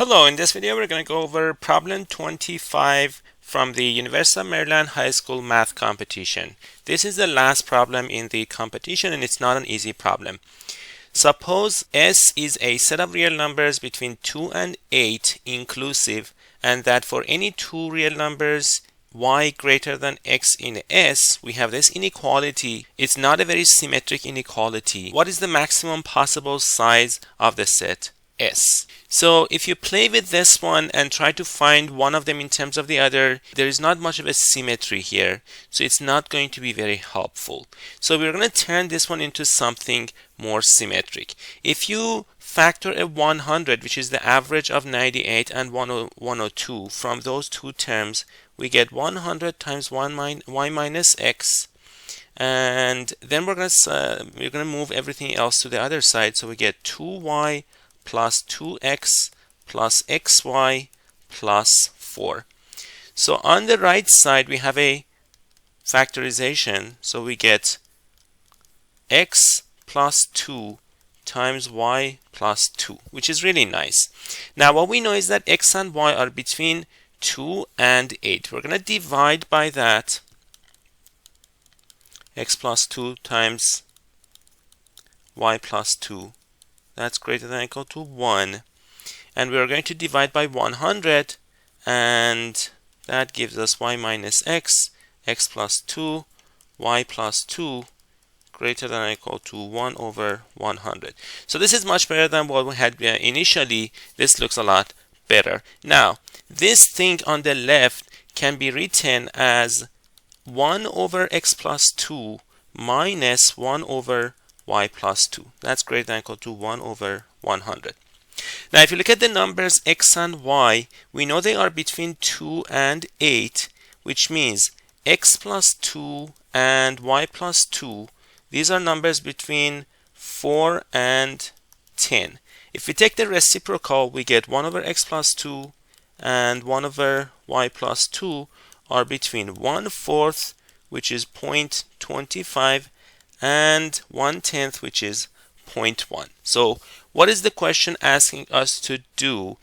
Hello, in this video we're going to go over problem 25 from the University of Maryland High School Math Competition. This is the last problem in the competition and it's not an easy problem. Suppose S is a set of real numbers between 2 and 8 inclusive, and that for any two real numbers y greater than x in S, we have this inequality. It's not a very symmetric inequality. What is the maximum possible size of the set S? So if you play with this one and try to find one of them in terms of the other, there is not much of a symmetry here, so it's not going to be very helpful. So we're going to turn this one into something more symmetric. If you factor a 100, which is the average of 98 and 102, from those two terms, we get 100 times y minus x, and then we're going to move everything else to the other side, so we get 2y plus 2x plus xy plus 4. So on the right side we have a factorization, so we get x plus 2 times y plus 2, which is really nice. Now what we know is that x and y are between 2 and 8. We're going to divide by that. X plus 2 times y plus 2, that's greater than or equal to 1, and we are going to divide by 100, and that gives us y minus x, x plus 2, y plus 2 greater than or equal to 1 over 100. So this is much better than what we had initially. This looks a lot better. Now this thing on the left can be written as 1 over x plus 2 minus 1 over y plus 2. That's greater than or equal to 1 over 100. Now if you look at the numbers x and y, we know they are between 2 and 8, which means x plus 2 and y plus 2, these are numbers between 4 and 10. If we take the reciprocal, we get 1 over x plus 2 and 1 over y plus 2 are between 1/4, which is 0.25, and 1/10, which is 0.1. So what is the question asking us to do?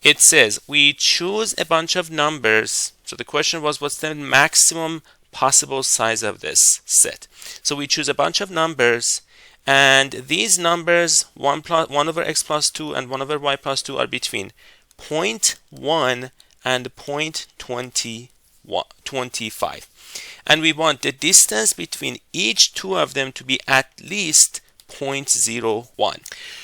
It says we choose a bunch of numbers. So the question was, what's the maximum possible size of this set? So we choose a bunch of numbers, and these numbers 1 over x plus 2 and 1 over y plus 2 are between 0.1 and 0.25. And we want the distance between each two of them to be at least 0.01.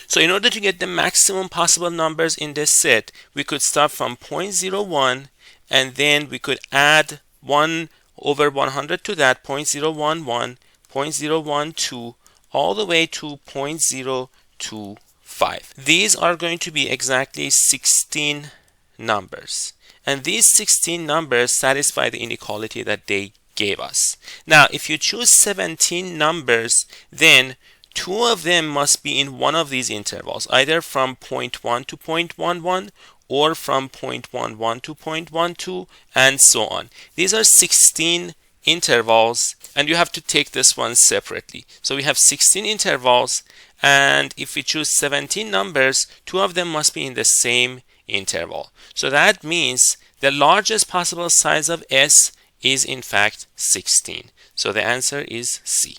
So in order to get the maximum possible numbers in this set, we could start from 0.01, and then we could add 1 over 100 to that, 0.011, 0.012, all the way to 0.025. These are going to be exactly 16 numbers. And these 16 numbers satisfy the inequality that they gave us. Now if you choose 17 numbers, then 2 of them must be in one of these intervals, either from 0.1 to 0.11 or from 0.11 to 0.12, and so on. These are 16 intervals, and you have to take this one separately. So we have 16 intervals, and if we choose 17 numbers, 2 of them must be in the same interval. So that means the largest possible size of S is in fact 16. So the answer is C.